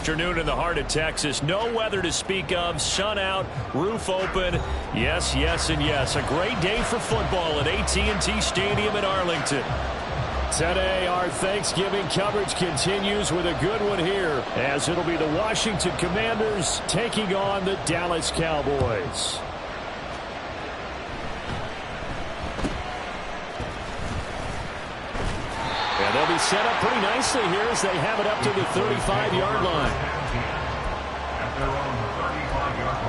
afternoon in the heart of Texas. No weather to speak of. Sun out, roof open. Yes, yes, and yes. A great day for football at AT&T Stadium in Arlington. Today, our Thanksgiving coverage continues with a good one here, as it'll be the Washington Commanders taking on the Dallas Cowboys. And they'll be set up pretty nicely here as they have it up to the 35-yard line. At their own 35-yard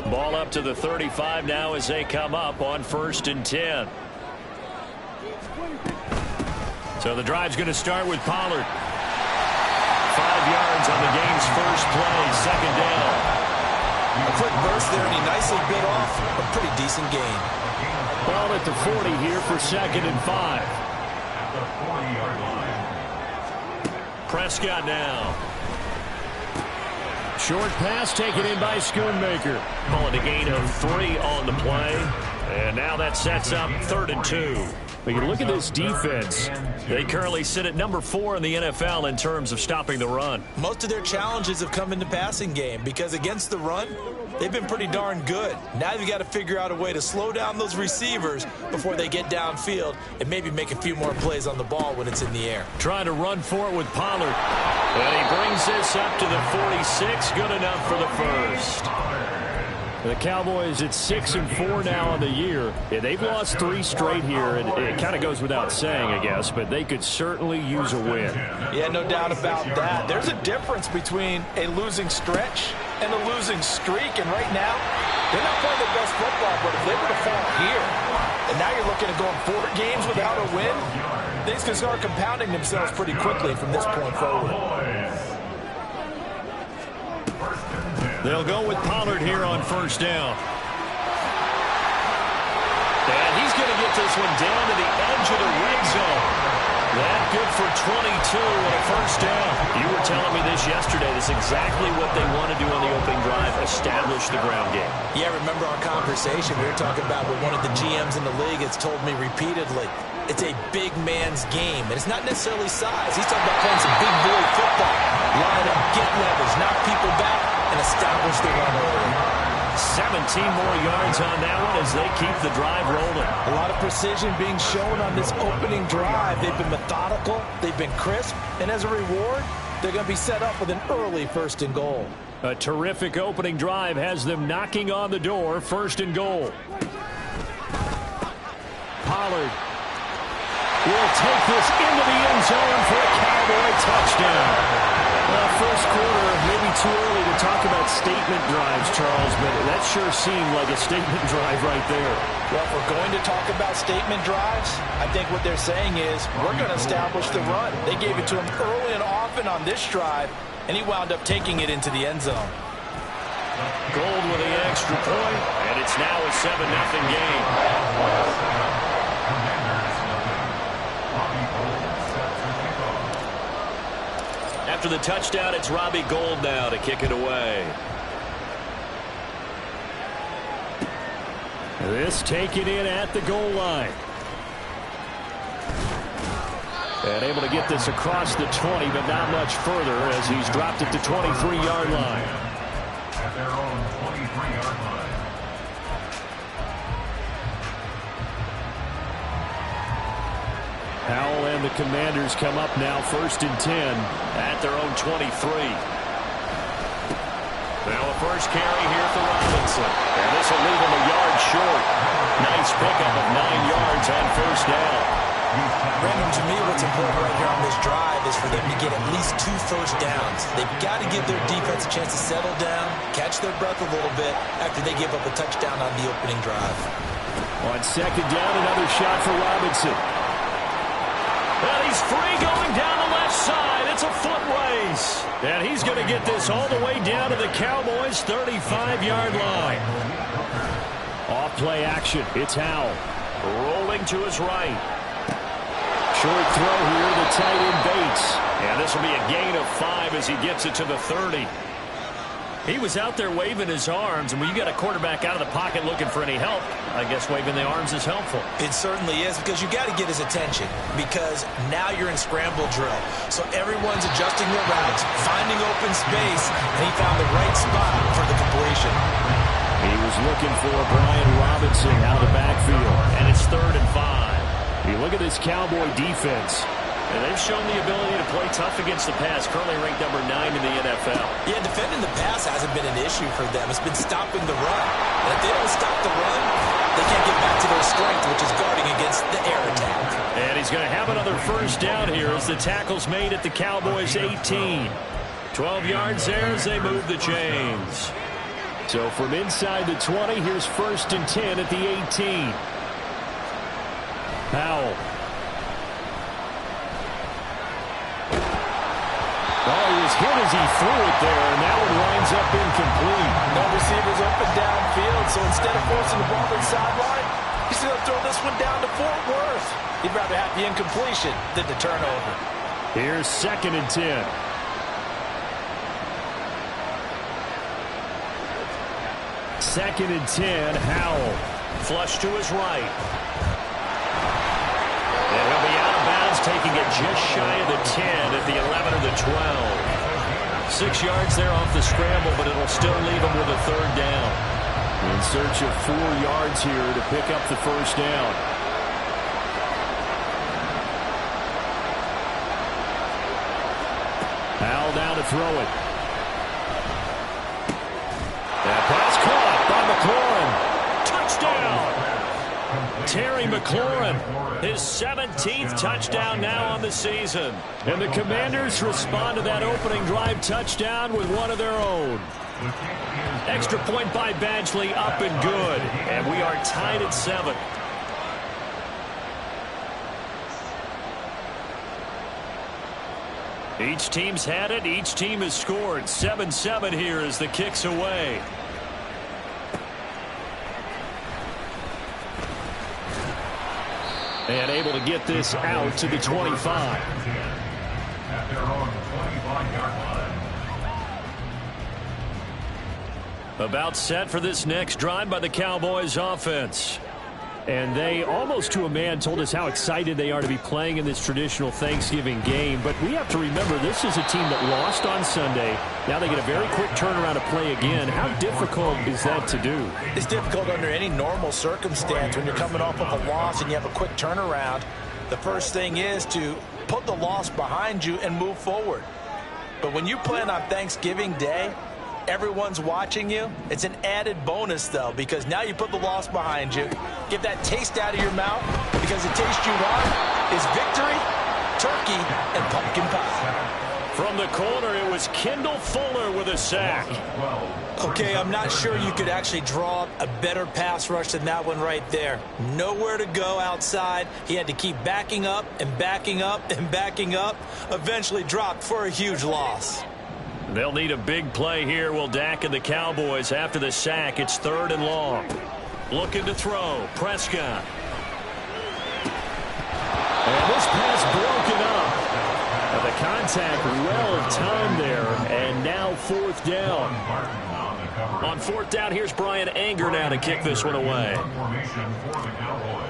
line. Ball up to the 35 now as they come up on 1st and 10. So the drive's going to start with Pollard. 5 yards on the game's first play, second down. A quick burst there, and he nicely bit off a pretty decent gain. Ball at the 40 here for 2nd and 5. At the 40-yard line. Prescott now. Short pass taken in by Schoonmaker. Calling a gain of 3 on the play. And now that sets up 3rd and 2. But you look at this defense. They currently sit at number 4 in the NFL in terms of stopping the run. Most of their challenges have come in the passing game because against the run, they've been pretty darn good. Now you've got to figure out a way to slow down those receivers before they get downfield and maybe make a few more plays on the ball when it's in the air. Trying to run for it with Pollard. And he brings this up to the 46. Good enough for the first. The Cowboys at 6-4 now on the year. Yeah, they've lost 3 straight here, and it kind of goes without saying, I guess, but they could certainly use a win. Yeah, no doubt about that. There's a difference between a losing stretch and a losing streak, and right now, they're not playing their best football, but if they were to fall here, and now you're looking at going 4 games without a win, things can start compounding themselves pretty quickly from this point forward. They'll go with Pollard here on 1st down. And he's going to get this one down to the edge of the red zone. That good for 22 and a 1st down. You were telling me this yesterday. This is exactly what they want to do on the opening drive, establish the ground game. Yeah, remember our conversation we were talking about with one of the GMs in the league that's told me repeatedly, it's a big man's game, and it's not necessarily size. He's talking about playing some big boy football. Line up, get leverage, knock people back, and establish the run early. 17 more yards on that one as they keep the drive rolling. A lot of precision being shown on this opening drive. They've been methodical, they've been crisp, and as a reward, they're going to be set up with an early 1st and goal. A terrific opening drive has them knocking on the door, 1st and goal. Pollard will take this into the end zone for a Cowboy touchdown. First quarter, maybe too early to talk about statement drives, Charles, but that sure seemed like a statement drive right there. Well, if we're going to talk about statement drives, I think what they're saying is we're going to establish the run. They gave it to him early and often on this drive, and he wound up taking it into the end zone. Gold with the extra point, and it's now a 7-0 game. After the touchdown, it's Robbie Gould now to kick it away. This taken in at the goal line. And able to get this across the 20, but not much further as he's dropped it to 23-yard line. At their own 23-yard line. Howell and the Commanders come up now 1st and 10 at their own 23. Now a first carry here for Robinson. And this will leave him a yard short. Nice pickup of 9 yards on 1st down. Brandon, to me, what's important right here on this drive is for them to get at least 2 first downs. They've got to give their defense a chance to settle down, catch their breath a little bit after they give up a touchdown on the opening drive. On 2nd down, another shot for Robinson. Well, he's free going down the left side. It's a foot race. And he's going to get this all the way down to the Cowboys' 35-yard line. Off play action. It's Howell. Rolling to his right. Short throw here, the tight end Bates. And this will be a gain of 5 as he gets it to the 30. He was out there waving his arms, and when you got a quarterback out of the pocket looking for any help, I guess waving the arms is helpful. It certainly is, because you got to get his attention, because now you're in scramble drill. So everyone's adjusting their routes, finding open space, and he found the right spot for the completion. He was looking for Brian Robinson out of the backfield, and it's 3rd and 5. You look at this Cowboy defense. And they've shown the ability to play tough against the pass, currently ranked number 9 in the NFL. Yeah, defending the pass hasn't been an issue for them. It's been stopping the run. And if they don't stop the run, they can't get back to their strength, which is guarding against the air attack. And he's going to have another first down here as the tackle's made at the Cowboys' 18. 12 yards there as they move the chains. So from inside the 20, here's 1st and 10 at the 18. Powell. Oh, he was hit as he threw it there, and that one winds up incomplete. No receivers open downfield, so instead of forcing the ball to the sideline, he's going to throw this one down to Fort Worth. He'd rather have the incompletion than the turnover. Here's 2nd and 10. Second and 10, Howell. Flush to his right. And he'll be out of bounds, taking it just shy of the 10 at the 11 or the 12. 6 yards there off the scramble, but it'll still leave him with a 3rd down. In search of 4 yards here to pick up the first down. Howell down to throw it. That pass caught by McLaurin. Touchdown! Terry McLaurin, his 17th touchdown now on the season. And the Commanders respond to that opening drive touchdown with one of their own. Extra point by Badgley, up and good. And we are tied at 7. Each team's had it. Each team has scored. 7-7 here as the kick's away. And able to get this out to the 25. At their own 25-yard line. About set for this next drive by the Cowboys offense. And they, almost to a man, told us how excited they are to be playing in this traditional Thanksgiving game. But we have to remember, this is a team that lost on Sunday. Now they get a very quick turnaround to play again. How difficult is that to do? It's difficult under any normal circumstance when you're coming off of a loss and you have a quick turnaround. The first thing is to put the loss behind you and move forward. But when you play on Thanksgiving Day, everyone's watching you. It's an added bonus, though, because now you put the loss behind you. Get that taste out of your mouth, because the taste you want is victory, turkey, and pumpkin pie. From the corner, it was Kendall Fuller with a sack. Okay, I'm not sure you could actually draw up a better pass rush than that one right there. Nowhere to go outside. He had to keep backing up and backing up and backing up. Eventually dropped for a huge loss. They'll need a big play here, will Dak and the Cowboys. After the sack, it's 3rd and long. Looking to throw. Prescott. And this pass broken up. Now the contact well timed there, and now 4th down. On 4th down, here's Brian Anger now to kick this one away. Formation for the Cowboys.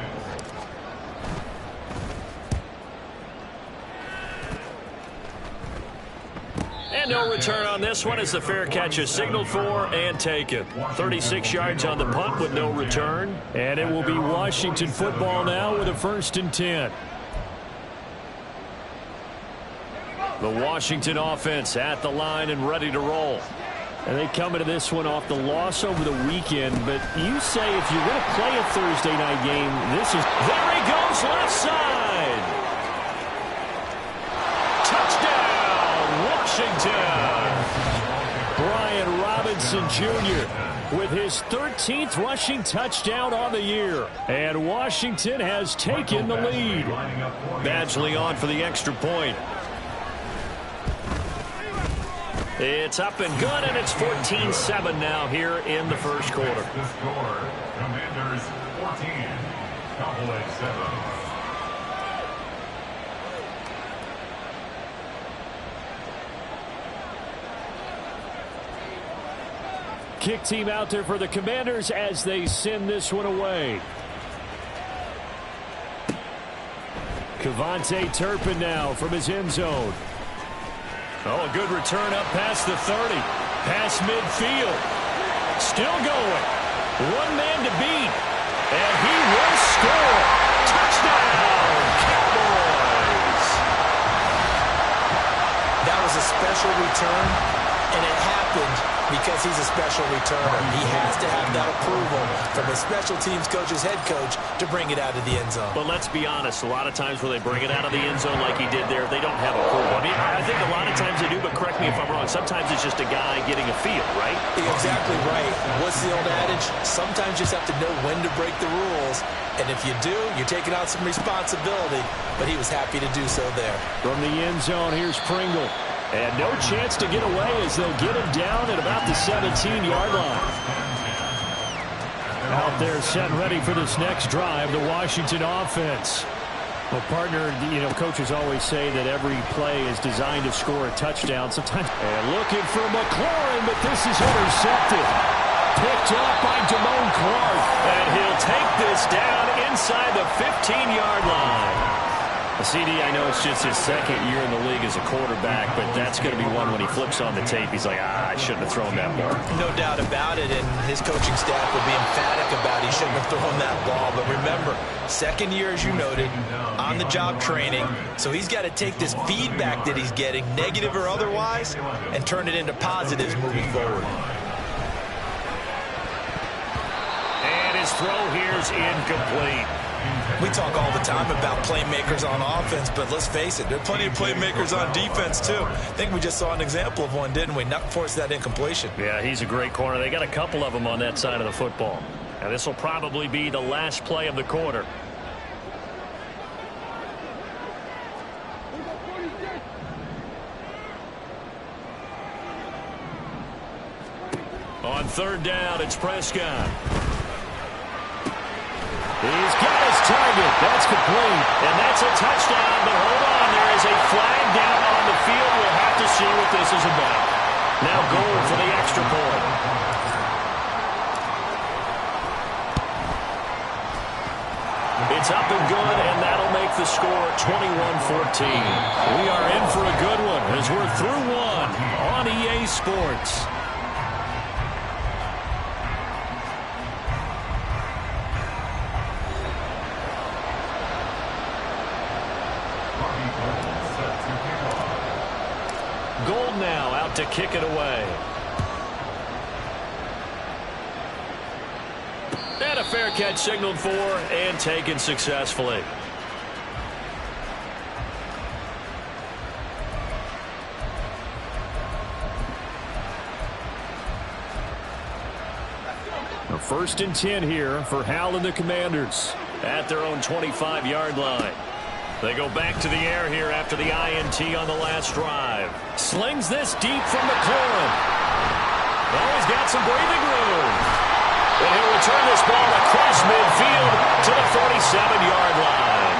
And no return on this one as the fair catch is signaled for and taken. 36 yards on the punt with no return. And it will be Washington football now with a 1st and 10. The Washington offense at the line and ready to roll. And they come into this one off the loss over the weekend. But you say if you're going to play a Thursday night game, this is... There he goes, left side. Touchdown, Washington. Brian Robinson Jr. with his 13th rushing touchdown on the year. And Washington has taken the lead. Badgley on for the extra point. It's up and good, and it's 14-7 now here in the first quarter. The score, Commanders 14, Cowboys 7. kick team out there for the Commanders as they send this one away. Kevontae Turpin now from his end zone. Oh, a good return up past the 30. Past midfield. Still going. One man to beat. And he will score. Touchdown, Cowboys. That was a special return, and it happened because he's a special returner. He has to have that approval from his special teams coach's head coach to bring it out of the end zone. But let's be honest, a lot of times when they bring it out of the end zone like he did there, they don't have approval. I mean, I think a lot of times they do, but correct me if I'm wrong. Sometimes it's just a guy getting a feel, right? You're exactly right. What's the old adage? Sometimes you just have to know when to break the rules, and if you do, you're taking on some responsibility, but he was happy to do so there. From the end zone, here's Pringle. And no chance to get away as they'll get him down at about the 17-yard line. Out there set ready for this next drive, the Washington offense. Well, partner, coaches always say that every play is designed to score a touchdown. Sometimes, and looking for McLaurin, but this is intercepted. Picked up by Damone Clark. And he'll take this down inside the 15-yard line. CD, I know it's just his second year in the league as a quarterback, but that's going to be one when he flips on the tape. He's like, I shouldn't have thrown that ball. No doubt about it, and his coaching staff will be emphatic about he shouldn't have thrown that ball. But remember, second year, as you noted, on-the-job training, so he's got to take this feedback that he's getting, negative or otherwise, and turn it into positives moving forward. And his throw here is incomplete. We talk all the time about playmakers on offense, but let's face it, there are plenty of playmakers on defense, too. I think we just saw an example of one, didn't we? Not force that incompletion. Yeah, he's a great corner. They got a couple of them on that side of the football. Now, this will probably be the last play of the quarter. On third down, it's Prescott. He's got his target. That's complete. And that's a touchdown. But hold on. There is a flag down on the field. We'll have to see what this is about. Now goal for the extra point. It's up and good, and that'll make the score 21-14. We are in for a good one as we're through one on EA Sports. Gold now out to kick it away. And a fair catch signaled for and taken successfully. A 1st and 10 here for Hal and the Commanders at their own 25-yard line. They go back to the air here after the INT on the last drive. Slings this deep from McLaurin. Oh, he's got some breathing room. And he'll return this ball across midfield to the 47-yard line.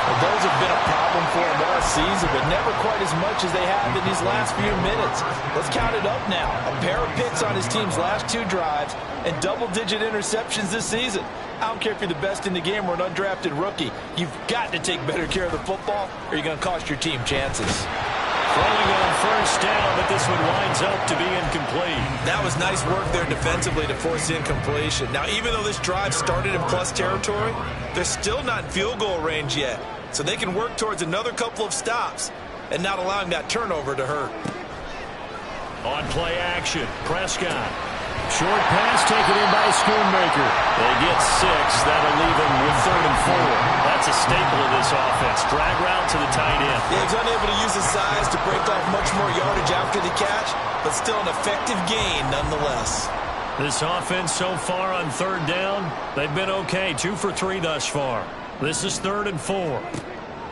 Well, those have been a problem for him all season, but never quite as much as they have in these last few minutes. Let's count it up now. A pair of picks on his team's last 2 drives and double-digit interceptions this season. I don't care if you're the best in the game or an undrafted rookie. You've got to take better care of the football or you're going to cost your team chances. Throwing on first down, but this one winds up to be incomplete. That was nice work there defensively to force incompletion. Now, even though this drive started in plus territory, they're still not in field goal range yet. So they can work towards another couple of stops and not allowing that turnover to hurt. On play action, Prescott. Short pass taken in by Schoonmaker. They get 6. That'll leave them with 3rd and 4. That's a staple of this offense. Drag route to the tight end. Yeah, he's unable to use his size to break off much more yardage after the catch, but still an effective gain nonetheless. This offense so far on 3rd down, they've been okay. 2 for 3 thus far. This is 3rd and 4.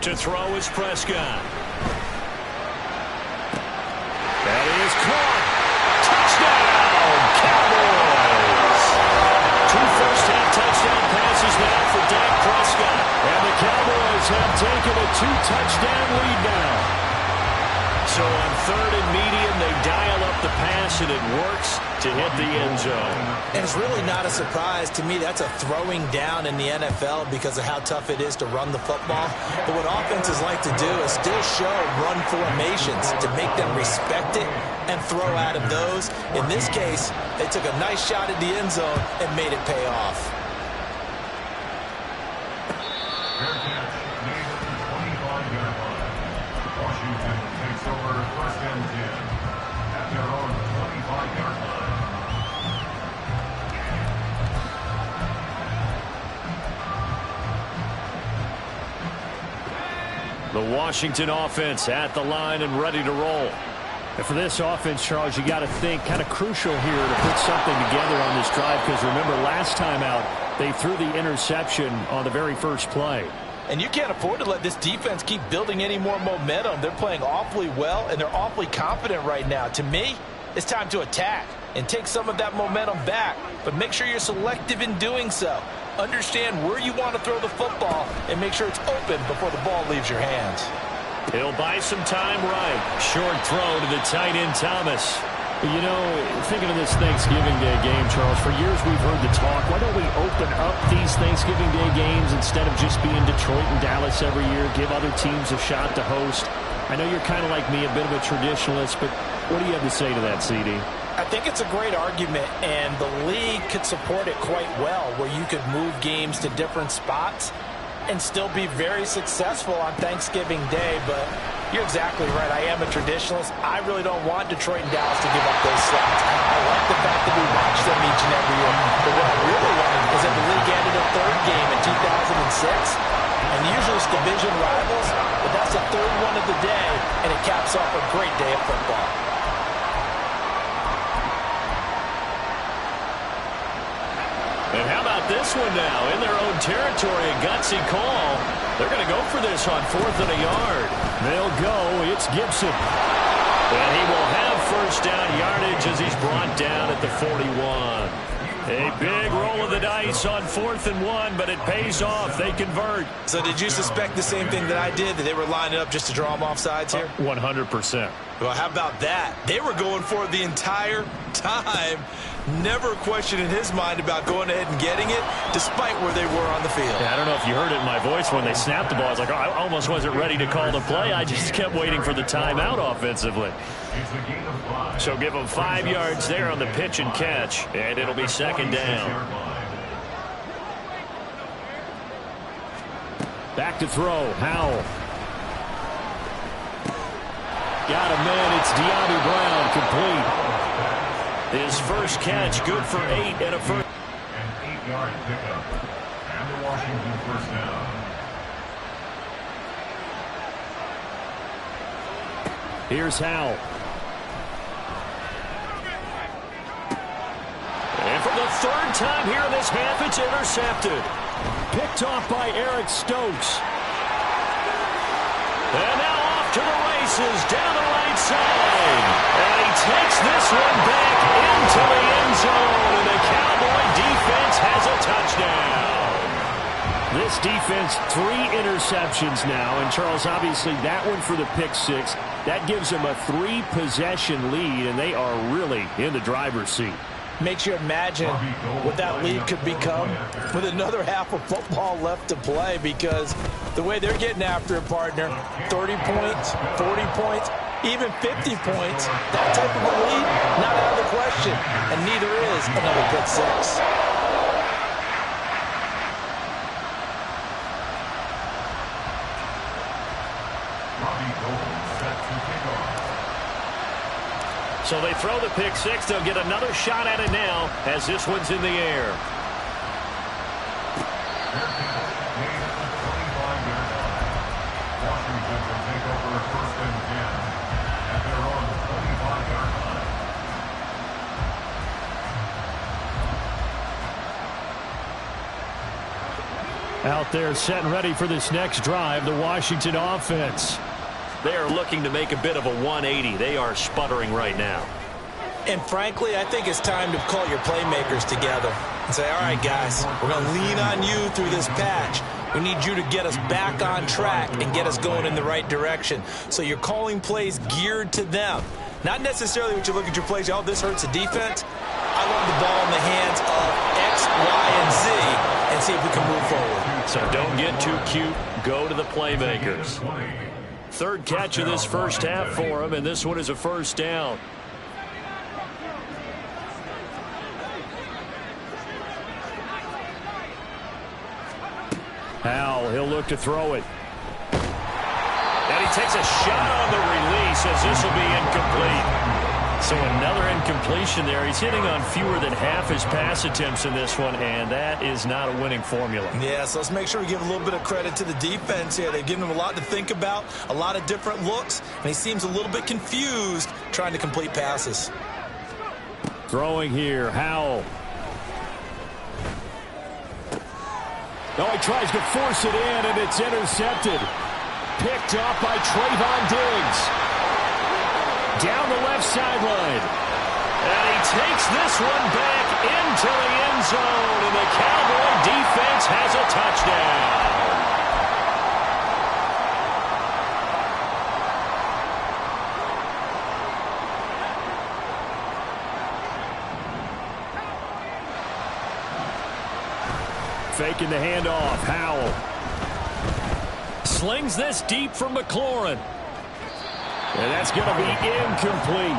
To throw is Prescott. That is caught. Touchdown, Cowboys. 2 first-half touchdown passes now for Dak Prescott. And the Cowboys have taken a 2-touchdown lead now. So on third and medium. They dial up the pass, and it works to hit the end zone. And it's really not a surprise. To me, that's a throwing down in the NFL because of how tough it is to run the football. But what offenses like to do is still show run formations to make them respect it and throw out of those. In this case, they took a nice shot at the end zone and made it pay off. Fair catch, made at the 25-yard line. Washington takes over first and 10 at their own 25-yard line. The Washington offense at the line and ready to roll. And for this offense, Charles, you got to think kind of crucial here to put something together on this drive, because remember last time out they threw the interception on the very first play. And you can't afford to let this defense keep building any more momentum. They're playing awfully well, and they're awfully confident right now. To me, it's time to attack and take some of that momentum back. But make sure you're selective in doing so. Understand where you want to throw the football and make sure it's open before the ball leaves your hands. He'll buy some time right. Short throw to the tight end, Thomas. You know, thinking of this Thanksgiving Day game, Charles, for years we've heard the talk, why don't we open up these Thanksgiving Day games instead of just being Detroit and Dallas every year, give other teams a shot to host? I know you're kind of like me, a bit of a traditionalist, but what do you have to say to that, CD? I think it's a great argument, and the league could support it quite well, where you could move games to different spots and still be very successful on Thanksgiving Day. But you're exactly right. I am a traditionalist. I really don't want Detroit and Dallas to give up those slots. I like the fact that we watch them each and every year. But what I really like is that the league added a third game in 2006. And usually it's division rivals, but that's the third one of the day, and it caps off a great day of football. And how about this one now? In their own territory, a gutsy call. They're going to go for this on 4th and a yard. They'll go. It's Gibson. And he will have first down yardage as he's brought down at the 41. A big roll of the dice on 4th and 1, but it pays off. They convert. So did you suspect the same thing that I did, that they were lining up just to draw them off sides here? 100%. Well, how about that? They were going for it the entire time. Never a question in his mind about going ahead and getting it, despite where they were on the field. Yeah, I don't know if you heard it in my voice when they snapped the ball. I was like, oh, I almost wasn't ready to call the play. I just kept waiting for the timeout offensively. So give them 5 yards there on the pitch and catch, and it'll be second down. Back to throw. Howell. Got a man. It's De'Ami Brown, complete. His first catch, good for 8 and a first. An 8-yard pickup. And the Washington first down. Here's Howell. And for the third time here in this half, it's intercepted. Picked off by Eric Stokes. And now off to the races down the right side. And he takes this one back into the end zone. And the Cowboy defense has a touchdown. This defense, 3 interceptions now. And Charles, obviously that one for the pick 6. That gives them a 3-possession lead, and they are really in the driver's seat. Makes you imagine what that lead could become with another half of football left to play, because the way they're getting after it, partner, 30 points, 40 points, even 50 points, that type of a lead, not out of the question, and neither is another pick 6. So they throw the pick 6. They'll get another shot at it now as this one's in the air. Washington will take over first and 10 at their own 25-yard line. Out there set and ready for this next drive, the Washington offense. They are looking to make a bit of a 180. They are sputtering right now. And frankly, I think it's time to call your playmakers together and say, all right, guys, we're going to lean on you through this patch. We need you to get us back on track and get us going in the right direction. So you're calling plays geared to them. Not necessarily when you look at your plays, oh, this hurts the defense. I want the ball in the hands of X, Y, and Z and see if we can move forward. So don't get too cute. Go to the playmakers. Third catch of this first half for him, and this one is a first down. Howell, he'll look to throw it. And he takes a shot on the release as this will be incomplete. So another incompletion there. He's hitting on fewer than half his pass attempts in this one, and that is not a winning formula. Yeah, so let's make sure we give a little bit of credit to the defense here. They've given him a lot to think about, a lot of different looks, and he seems a little bit confused trying to complete passes. Throwing here, Howell. Oh, he tries to force it in, and it's intercepted. Picked off by Trayvon Diggs. Down the left sideline. And he takes this one back into the end zone, and the Cowboy defense has a touchdown. Faking the handoff, Howell. Slings this deep for McLaurin. And that's going to be incomplete.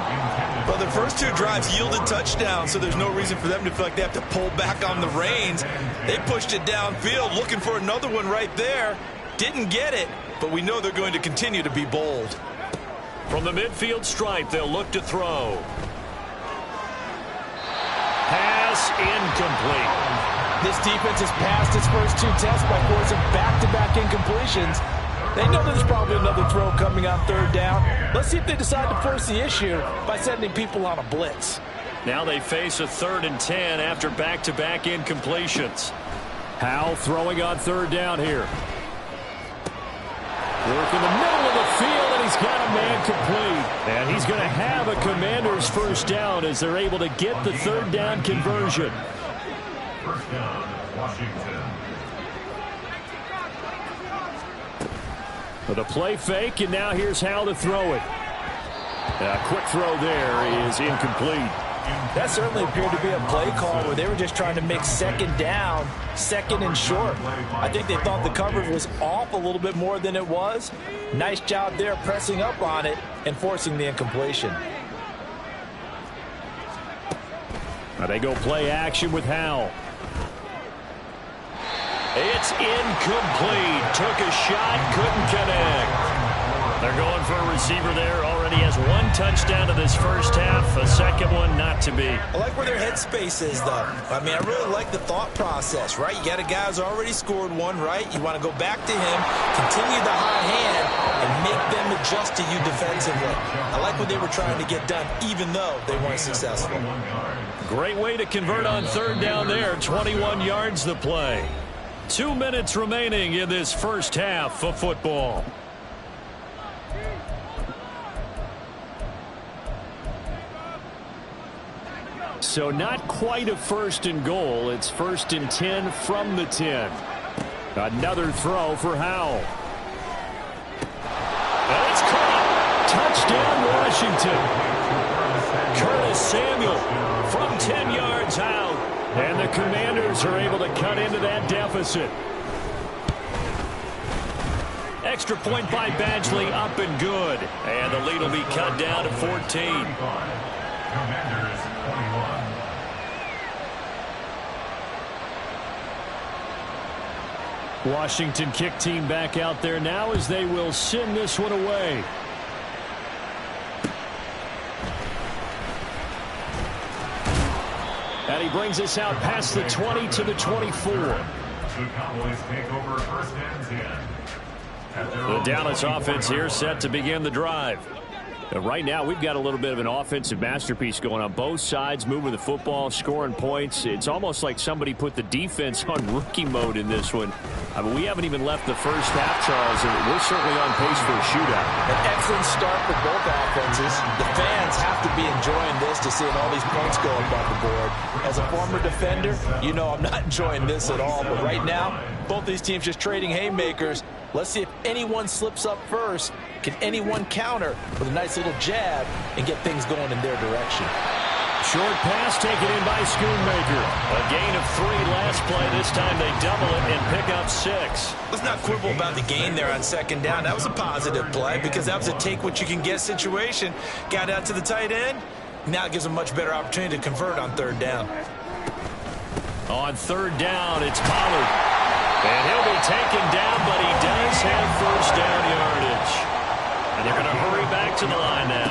Well, their first two drives yielded touchdowns, so there's no reason for them to feel like they have to pull back on the reins. They pushed it downfield, looking for another one right there. Didn't get it, but we know they're going to continue to be bold. From the midfield stripe, they'll look to throw. Pass incomplete. This defense has passed its first two tests by forcing back-to-back incompletions. They know there's probably another throw coming on third down. Let's see if they decide to force the issue by sending people on a blitz. Now they face a 3rd and 10 after back-to-back incompletions. Howell throwing on third down here. Work in the middle of the field, and he's got a man complete. And he's going to have a Commander's first down as they're able to get the third down conversion. First down, Washington. With a play fake, and now here's how to throw it. A quick throw there is incomplete. That certainly appeared to be a play call where they were just trying to make second down, second and short. I think they thought the coverage was off a little bit more than it was. Nice job there pressing up on it and forcing the incompletion. Now they go play action with Howell. It's incomplete. Took a shot, couldn't connect. They're going for a receiver there. Already has one touchdown to this first half. A second one not to be. I like where their headspace is, though. I mean, I really like the thought process, right? You got a guy who's already scored one, right? You want to go back to him, continue the hot hand, and make them adjust to you defensively. I like what they were trying to get done, even though they weren't successful. Great way to convert on third down there. 21 yards the play. 2 minutes remaining in this first half of football. So not quite a 1st and goal. It's 1st and 10 from the 10. Another throw for Howell. And it's caught. Touchdown, Washington. Curtis Samuel from 10 yards out. And the Commanders are able to cut into that deficit. Extra point by Badgley, up and good. And the lead will be cut down to 14. Commanders 21. Washington kick team back out there now as they will send this one away. And he brings us out past the 20 to the 24. The Cowboys take over 1st and 10. The Dallas offense here set to begin the drive. Right now, we've got a little bit of an offensive masterpiece going on both sides, moving the football, scoring points. It's almost like somebody put the defense on rookie mode in this one. I mean, we haven't even left the first half, Charles, and we're certainly on pace for a shootout. An excellent start for both offenses. The fans have to be enjoying this to seeing all these points go up on the board. As a former defender, you know I'm not enjoying this at all. But right now, both these teams just trading haymakers. Let's see if anyone slips up first. Can anyone counter with a nice little jab and get things going in their direction? Short pass taken in by Schoonmaker. A gain of 3 last play. This time they double it and pick up 6. Let's not quibble about the gain there on second down. That was a positive play because that was a take-what-you-can-get situation. Got out to the tight end. Now it gives a much better opportunity to convert on third down. On third down, it's Pollard. And he'll be taken down, but he does have first down yardage. And they're going to hurry back to the line now.